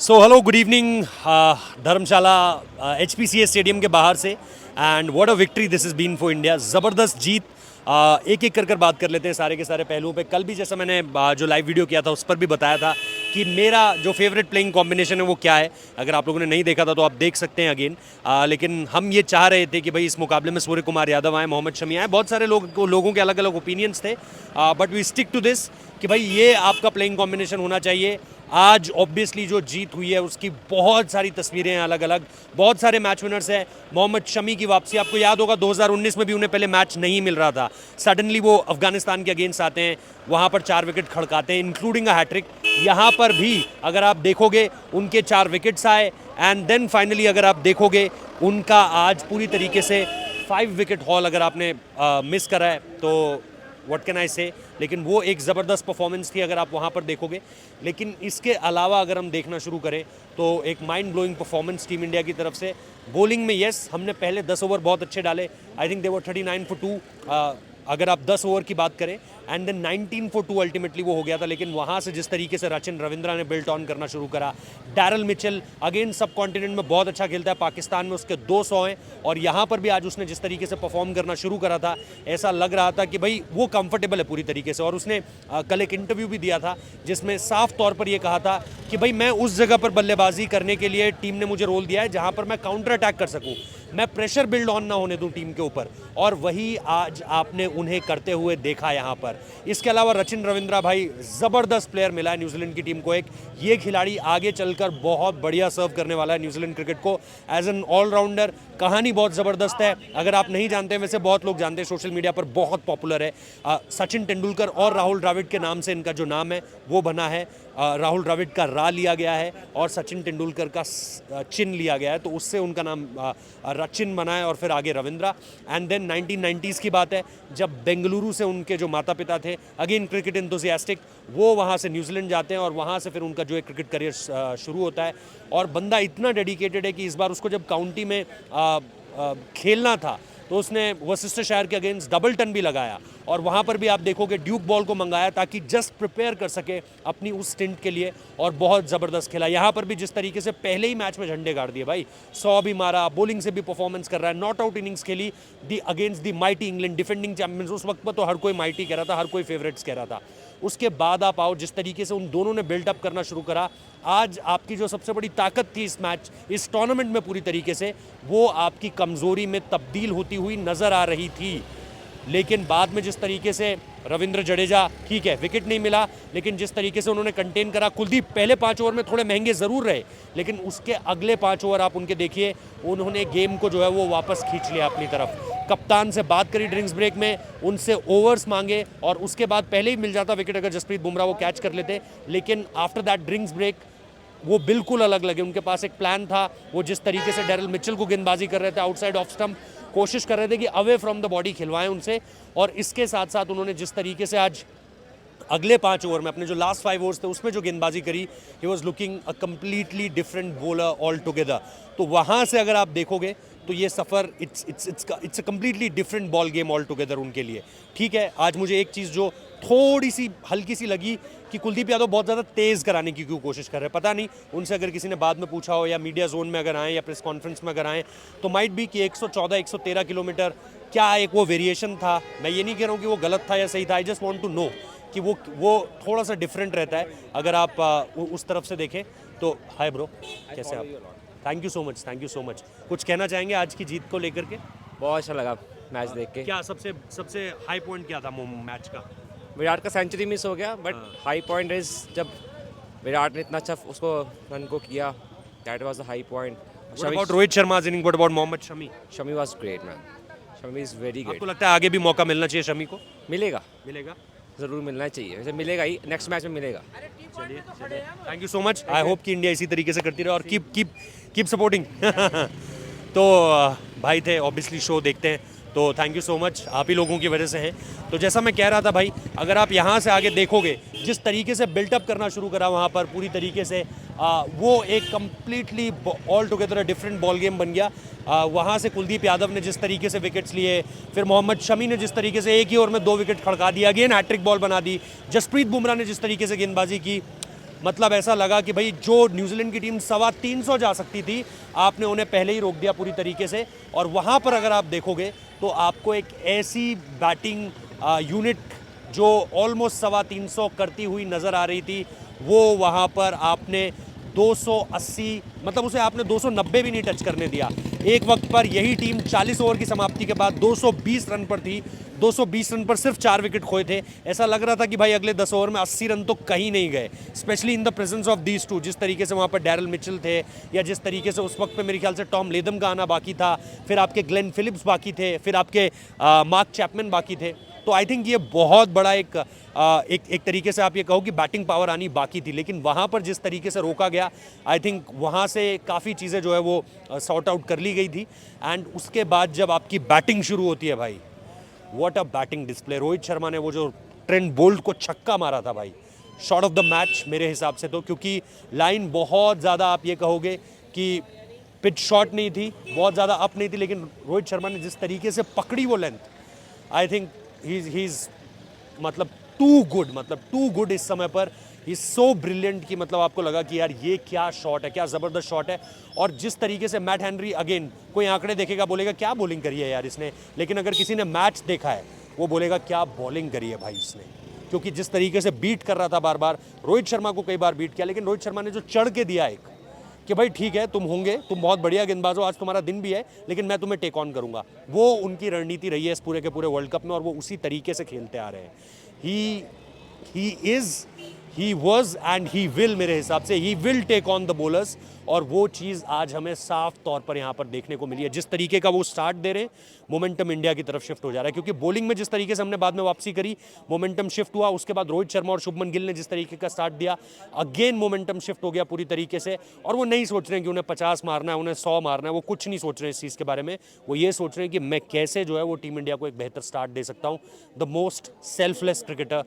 सो hello good evening Dharamshala HPCA stadium के बाहर से and what a victory this is been for India. ज़बरदस्त जीत। एक एक कर बात कर लेते हैं सारे के सारे पहलुओं पे। कल भी जैसा मैंने जो लाइव वीडियो किया था उस पर भी बताया था कि मेरा जो फेवरेट प्लेइंग कॉम्बिनेशन है वो क्या है। अगर आप लोगों ने नहीं देखा था तो आप देख सकते हैं अगेन। लेकिन हम ये चाह रहे थे कि भाई इस मुकाबले में सूर्य कुमार यादव आए, मोहम्मद शमी आए। बहुत सारे लोगों के अलग अलग ओपिनियंस थे, but we stick to this कि भाई ये आपका प्लेइंग कॉम्बिनेशन होना चाहिए। आज ऑब्वियसली जो जीत हुई है उसकी बहुत सारी तस्वीरें हैं अलग अलग, बहुत सारे मैच विनर्स हैं। मोहम्मद शमी की वापसी, आपको याद होगा 2019 में भी उन्हें पहले मैच नहीं मिल रहा था, सडनली वो अफगानिस्तान के अगेंस्ट आते हैं, वहाँ पर 4 विकेट खड़काते हैं इंक्लूडिंग अ हैट्रिक। यहाँ पर भी अगर आप देखोगे उनके 4 विकेट्स आए एंड देन फाइनली अगर आप देखोगे उनका आज पूरी तरीके से 5 विकेट हॉल अगर आपने मिस करा है तो व्हाट कैन आई से। लेकिन वो एक ज़बरदस्त परफॉर्मेंस थी अगर आप वहाँ पर देखोगे। लेकिन इसके अलावा अगर हम देखना शुरू करें तो एक mind blowing performance team India की तरफ से। बॉलिंग में यस, हमने पहले 10 ओवर बहुत अच्छे डाले। I think they were 39 for 2 अगर आप 10 ओवर की बात करें, एंड देन 19 for 2 अल्टीमेटली वो हो गया था। लेकिन वहाँ से जिस तरीके से रचिन रविंद्रा ने बिल्ट ऑन करना शुरू करा, डैरल मिचेल अगेन सब कॉन्टिनेंट में बहुत अच्छा खेलता है, पाकिस्तान में उसके 200 हैं, और यहाँ पर भी आज उसने जिस तरीके से परफॉर्म करना शुरू करा था ऐसा लग रहा था कि भाई वो कंफर्टेबल है पूरी तरीके से। और उसने कल एक इंटरव्यू भी दिया था जिसमें साफ तौर पर यह कहा था कि भाई मैं उस जगह पर बल्लेबाजी करने के लिए टीम ने मुझे रोल दिया है जहाँ पर मैं काउंटर अटैक कर सकूँ, मैं प्रेशर बिल्ड ऑन ना होने दूं टीम के ऊपर, और वही आज आपने उन्हें करते हुए देखा यहाँ पर। इसके अलावा रचिन रविंद्रा भाई ज़बरदस्त प्लेयर मिला है न्यूजीलैंड की टीम को। एक ये खिलाड़ी आगे चलकर बहुत बढ़िया सर्व करने वाला है न्यूजीलैंड क्रिकेट को एज एन ऑलराउंडर। कहानी बहुत ज़बरदस्त है, अगर आप नहीं जानते हैं, वैसे बहुत लोग जानते हैं, सोशल मीडिया पर बहुत पॉपुलर है। सचिन तेंदुलकर और राहुल द्रविड़ के नाम से इनका जो नाम है वो बना है। राहुल द्रविड़ का रा लिया गया है और सचिन तेंदुलकर का चिन लिया गया है, तो उससे उनका नाम रचिन बना है और फिर आगे रविंद्रा। एंड देन 1990s की बात है जब बेंगलुरु से उनके जो माता पिता थे, अगेन क्रिकेट एंथुसियास्टिक, वो वहाँ से न्यूजीलैंड जाते हैं और वहाँ से फिर उनका जो है क्रिकेट करियर शुरू होता है। और बंदा इतना डेडिकेटेड है कि इस बार उसको जब काउंटी में खेलना था तो उसने वर्सेस्टरशायर के अगेंस्ट डबल टन भी लगाया, और वहाँ पर भी आप देखोगे ड्यूक बॉल को मंगाया ताकि जस्ट प्रिपेयर कर सके अपनी उस स्टिंट के लिए, और बहुत ज़बरदस्त खेला। यहाँ पर भी जिस तरीके से पहले ही मैच में झंडे गाड़ दिए भाई, 100 भी मारा, बॉलिंग से भी परफॉर्मेंस कर रहा है, नॉट आउट इनिंग्स खेली दी against the mighty England defending champions. उस वक्त पर तो हर कोई माइटी कह रहा था, हर कोई फेवरेट्स कह रहा था। उसके बाद आप आओ जिस तरीके से उन दोनों ने बिल्डअप करना शुरू करा, आज आपकी जो सबसे बड़ी ताकत थी इस मैच, इस टूर्नामेंट में पूरी तरीके से, वो आपकी कमज़ोरी में तब्दील होती हुई नज़र आ रही थी। लेकिन बाद में जिस तरीके से रविंद्र जडेजा, ठीक है विकेट नहीं मिला, लेकिन जिस तरीके से उन्होंने कंटेन करा, कुलदीप पहले 5 ओवर में थोड़े महंगे ज़रूर रहे, लेकिन उसके अगले 5 ओवर आप उनके देखिए, उन्होंने गेम को जो है वो वापस खींच लिया अपनी तरफ। कप्तान से बात करी ड्रिंक्स ब्रेक में, उनसे ओवर्स मांगे, और उसके बाद पहले ही मिल जाता विकेट अगर जसप्रीत बुमराह वो कैच कर लेते। लेकिन आफ्टर दैट ड्रिंक्स ब्रेक वो बिल्कुल अलग लगे, उनके पास एक प्लान था। वो जिस तरीके से डैरल मिचेल को गेंदबाजी कर रहे थे आउटसाइड ऑफ स्टंप, कोशिश कर रहे थे कि अवे फ्रॉम द बॉडी खिलवाएं उनसे, और इसके साथ साथ उन्होंने जिस तरीके से आज अगले 5 ओवर में अपने जो लास्ट 5 ओवर्स थे उसमें जो गेंदबाजी करी, he was looking a completely different bowler altogether. तो वहाँ से अगर आप देखोगे तो ये सफ़र it's a completely different ball game altogether उनके लिए। ठीक है, आज मुझे एक चीज़ जो थोड़ी सी हल्की सी लगी कि कुलदीप यादव बहुत ज़्यादा तेज़ कराने की क्यों कोशिश कर रहे हैं, पता नहीं। उनसे अगर किसी ने बाद में पूछा हो या मीडिया जोन में अगर आए या प्रेस कॉन्फ्रेंस में अगर आए, तो माइट भी कि 114-113 किलोमीटर क्या एक वो वेरिएशन था। मैं ये नहीं कह रहा हूँ कि वो गलत था या सही था, I just want to know कि वो थोड़ा सा डिफरेंट रहता है अगर आप उस तरफ से देखें तो। हाय ब्रो, कैसे आप? Thank you so much, thank you so much. कुछ कहना चाहेंगे आज की जीत को लेकर के? बहुत अच्छा लगा मैच देख के। क्या सबसे हाई पॉइंट क्या था मैच का? विराट का सेंचुरी मिस हो गया, बट हाई पॉइंट इज जब विराट ने इतना अच्छा उसको रन को किया, that was the high point. What about Rohit Sharma inning? What about Mohammed Shami? Shami was great man, Shami is very आपको गुड। लगता है आगे भी मौका मिलना चाहिए शमी को? मिलेगा, मिलेगा? ज़रूर मिलना चाहिए, वैसे मिलेगा ही, नेक्स्ट मैच में मिलेगा। चलिए, thank you so much. I hope कि इंडिया इसी तरीके से करती रहे और कीप सपोर्टिंग। तो भाई थे, ऑब्वियसली शो देखते हैं, तो थैंक यू सो मच, आप ही लोगों की वजह से हैं। तो जैसा मैं कह रहा था भाई, अगर आप यहाँ से आगे देखोगे जिस तरीके से बिल्टअप करना शुरू करा वहाँ पर पूरी तरीके से, वो एक completely all together different ball game बन गया। वहाँ से कुलदीप यादव ने जिस तरीके से विकेट्स लिए, फिर मोहम्मद शमी ने जिस तरीके से एक ही ओवर में 2 विकेट खड़का दिया, अगेन हैट्रिक बॉल बना दी, जसप्रीत बुमराह ने जिस तरीके से गेंदबाजी की, मतलब ऐसा लगा कि भाई जो न्यूजीलैंड की टीम 325 जा सकती थी, आपने उन्हें पहले ही रोक दिया पूरी तरीके से। और वहाँ पर अगर आप देखोगे तो आपको एक ऐसी बैटिंग यूनिट जो ऑलमोस्ट 325 करती हुई नज़र आ रही थी, वो वहाँ पर आपने 280, मतलब उसे आपने 290 भी नहीं टच करने दिया। एक वक्त पर यही टीम 40 ओवर की समाप्ति के बाद 220 रन पर थी। 220 रन पर सिर्फ 4 विकेट खोए थे। ऐसा लग रहा था कि भाई अगले 10 ओवर में 80 रन तो कहीं नहीं गए, specially in the presence of these two. जिस तरीके से वहाँ पर डैरल मिचेल थे, या जिस तरीके से उस वक्त पे मेरे ख्याल से टॉम लेथम का आना बाकी था, फिर आपके ग्लेन फिलिप्स बाकी थे, फिर आपके मार्क चैपमैन बाकी थे। तो आई थिंक ये बहुत बड़ा एक तरीके से आप ये कहो कि बैटिंग पावर आनी बाकी थी। लेकिन वहाँ पर जिस तरीके से रोका गया, आई थिंक वहाँ से काफ़ी चीज़ें जो है वो सॉर्ट आउट कर ली गई थी। एंड उसके बाद जब आपकी बैटिंग शुरू होती है भाई, what a batting display. Rohit Sharma ने वो जो ट्रेंट बोल्ट को छक्का मारा था भाई, शॉट ऑफ द मैच मेरे हिसाब से तो, क्योंकि लाइन बहुत ज़्यादा आप ये कहोगे कि पिच शॉट नहीं थी, बहुत ज़्यादा अप नहीं थी, लेकिन रोहित शर्मा ने जिस तरीके से पकड़ी वो length, I think he is मतलब टू गुड इस समय पर। ही सो ब्रिलियंट कि मतलब आपको लगा कि यार ये क्या शॉट है, क्या ज़बरदस्त शॉट है। और जिस तरीके से मैट हेनरी, अगेन कोई आंकड़े देखेगा बोलेगा क्या बॉलिंग करी है यार इसने, लेकिन अगर किसी ने मैच देखा है वो बोलेगा क्या बॉलिंग करी है भाई इसने। क्योंकि जिस तरीके से बीट कर रहा था बार बार, रोहित शर्मा को कई बार बीट किया, लेकिन रोहित शर्मा ने जो चढ़ के दिया एक कि भाई ठीक है तुम होंगे, तुम बहुत बढ़िया गेंदबाज हो, आज तुम्हारा दिन भी है, लेकिन मैं तुम्हें टेक ऑन करूंगा, वो उनकी रणनीति रही है इस पूरे के पूरे वर्ल्ड कप में, और वो उसी तरीके से खेलते आ रहे हैं। He was and he will, मेरे हिसाब से he will take on the bowlers. और वो चीज़ आज हमें साफ तौर पर यहाँ पर देखने को मिली है। जिस तरीके का वो स्टार्ट दे रहे हैं, मोमेंटम इंडिया की तरफ शिफ्ट हो जा रहा है। क्योंकि बॉलिंग में जिस तरीके से हमने बाद में वापसी करी, मोमेंटम शिफ्ट हुआ। उसके बाद रोहित शर्मा और शुभमन गिल ने जिस तरीके का स्टार्ट दिया, अगेन मोमेंटम शिफ्ट हो गया पूरी तरीके से। और वो नहीं सोच रहे हैं कि उन्हें 50 मारना है, उन्हें 100 मारना है, वो कुछ नहीं सोच रहे हैं इस चीज़ के बारे में। वो ये सोच रहे हैं कि मैं कैसे जो है वो टीम इंडिया को एक बेहतर स्टार्ट दे सकता हूँ। द मोस्ट सेल्फलेस क्रिकेटर,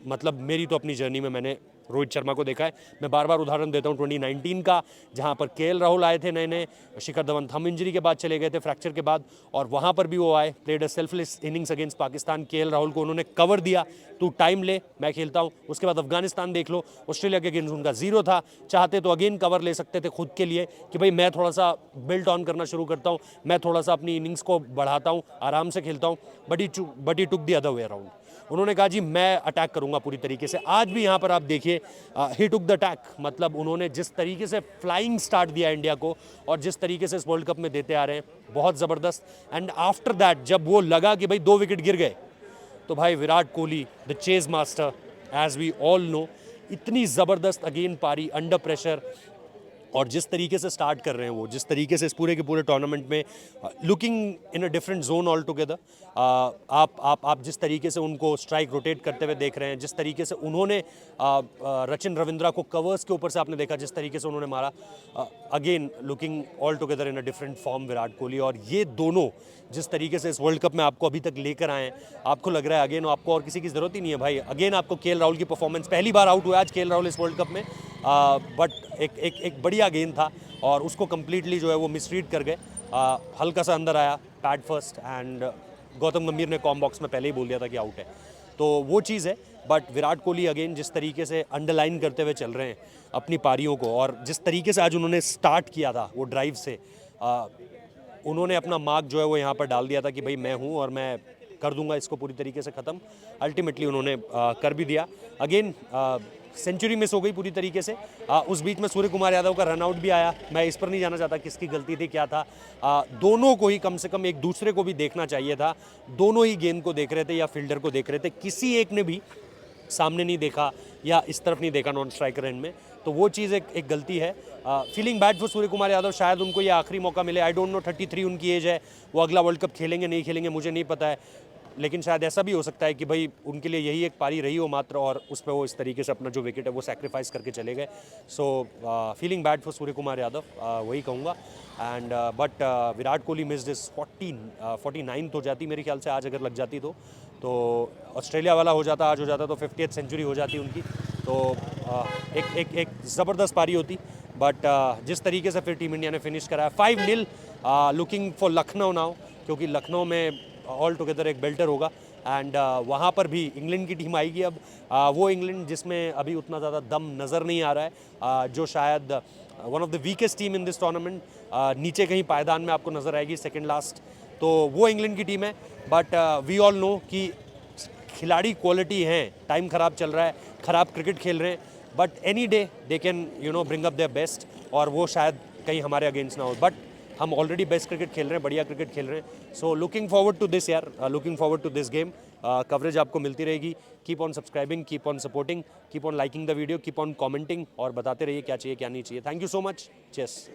मतलब मेरी तो अपनी जर्नी में मैंने रोहित शर्मा को देखा है। मैं बार बार उदाहरण देता हूँ 2019 का, जहाँ पर केएल राहुल आए थे नए नए, शिखर धवन थंब इंजरी के बाद चले गए थे, फ्रैक्चर के बाद, और वहाँ पर भी वो आए, played a selfless innings against Pakistan. KL Rahul को उन्होंने कवर दिया, तू टाइम ले मैं खेलता हूँ। उसके बाद अफगानिस्तान देख लो, ऑस्ट्रेलिया के अगेंस्ट उनका 0 था, चाहते तो अगेन कवर ले सकते थे खुद के लिए कि भाई मैं थोड़ा सा बिल्ट ऑन करना शुरू करता हूँ, मैं थोड़ा सा अपनी इनिंग्स को बढ़ाता हूँ, आराम से खेलता हूँ। But he took the other way around. उन्होंने कहा जी मैं अटैक करूंगा पूरी तरीके से। आज भी यहाँ पर आप देखिए, ही टुक द अटैक, मतलब उन्होंने जिस तरीके से फ्लाइंग स्टार्ट दिया इंडिया को, और जिस तरीके से इस वर्ल्ड कप में देते आ रहे हैं, बहुत ज़बरदस्त। एंड आफ्टर दैट जब वो लगा कि भाई 2 विकेट गिर गए, तो भाई Virat Kohli the chase master, as we all know, इतनी ज़बरदस्त अगेन पारी अंडर प्रेशर, और जिस तरीके से स्टार्ट कर रहे हैं वो, जिस तरीके से इस पूरे के पूरे टूर्नामेंट में looking in a different zone all together. आप जिस तरीके से उनको स्ट्राइक रोटेट करते हुए देख रहे हैं, जिस तरीके से उन्होंने रचिन रविंद्रा को कवर्स के ऊपर से आपने देखा, जिस तरीके से उन्होंने मारा, again looking all together in a different form Virat Kohli. और ये दोनों जिस तरीके से इस वर्ल्ड कप में आपको अभी तक लेकर आए हैं, आपको लग रहा है अगेन आपको और किसी की ज़रूरत ही नहीं है भाई। अगेन आपको केएल राहुल की परफॉर्मेंस, पहली बार आउट हुआ आज केएल राहुल इस वर्ल्ड कप में, बट एक बढ़िया गेंद था और उसको कम्प्लीटली जो है वो मिसरीड कर गए। हल्का सा अंदर आया, पैड फर्स्ट, एंड गौतम गंभीर ने कॉम बॉक्स में पहले ही बोल दिया था कि आउट है। तो वो चीज़ है। बट विराट कोहली अगेन जिस तरीके से अंडरलाइन करते हुए चल रहे हैं अपनी पारियों को, और जिस तरीके से आज उन्होंने स्टार्ट किया था वो ड्राइव से, उन्होंने अपना मार्क जो है वो यहाँ पर डाल दिया था कि भाई मैं हूँ और मैं कर दूंगा इसको पूरी तरीके से ख़त्म। अल्टीमेटली उन्होंने कर भी दिया। अगेन सेंचुरी मिस हो गई पूरी तरीके से। उस बीच में सूर्य कुमार यादव का रनआउट भी आया। मैं इस पर नहीं जाना चाहता किसकी गलती थी क्या था। दोनों को ही कम से कम एक दूसरे को भी देखना चाहिए था। दोनों ही गेंद को देख रहे थे या फील्डर को देख रहे थे, किसी एक ने भी सामने नहीं देखा या इस तरफ नहीं देखा नॉन स्ट्राइकर एंड में। तो वो चीज़ एक गलती है। Feeling bad for Surya Kumar Yadav, शायद उनको ये आखिरी मौका मिले। आई डोंट नो, 33 उनकी एज है, वो अगला वर्ल्ड कप खेलेंगे नहीं खेलेंगे मुझे नहीं पता है, लेकिन शायद ऐसा भी हो सकता है कि भाई उनके लिए यही एक पारी रही हो मात्र, और उस पर वो इस तरीके से अपना जो विकेट है वो सैक्रिफाइस करके चले गए। So feeling bad for Surya Kumar Yadav, वही कहूँगा। And but Virat Kohli missed इस 49th हो जाती मेरे ख्याल से आज, अगर लग जाती तो ऑस्ट्रेलिया वाला हो जाता, आज हो जाता तो 50th सेंचुरी हो जाती उनकी। तो एक ज़बरदस्त पारी होती। बट जिस तरीके से फिर टीम इंडिया ने फिनिश कराया 5-0, लुकिंग फॉर लखनऊ नाउ, क्योंकि लखनऊ में ऑल टुगेदर एक बेल्टर होगा। एंड वहाँ पर भी इंग्लैंड की टीम आएगी अब। वो इंग्लैंड जिसमें अभी उतना ज़्यादा दम नज़र नहीं आ रहा है, जो शायद one of the weakest team in this tournament, नीचे कहीं पायदान में आपको नज़र आएगी, सेकेंड लास्ट, तो वो इंग्लैंड की टीम है। बट वी ऑल नो कि खिलाड़ी क्वालिटी हैं, टाइम ख़राब चल रहा है, ख़राब क्रिकेट खेल रहे हैं, but any day they can bring up their best, और वो शायद कहीं हमारे अगेंस्ट ना हो, बट हम ऑलरेडी बेस्ट क्रिकेट खेल रहे हैं, बढ़िया क्रिकेट खेल रहे हैं। So looking forward to this यार, looking forward to this game. Coverage आपको मिलती रहेगी। Keep on subscribing, keep on supporting, keep on liking the video, keep on commenting, और बताते रहिए क्या चाहिए क्या नहीं चाहिए। Thank you so much, chess.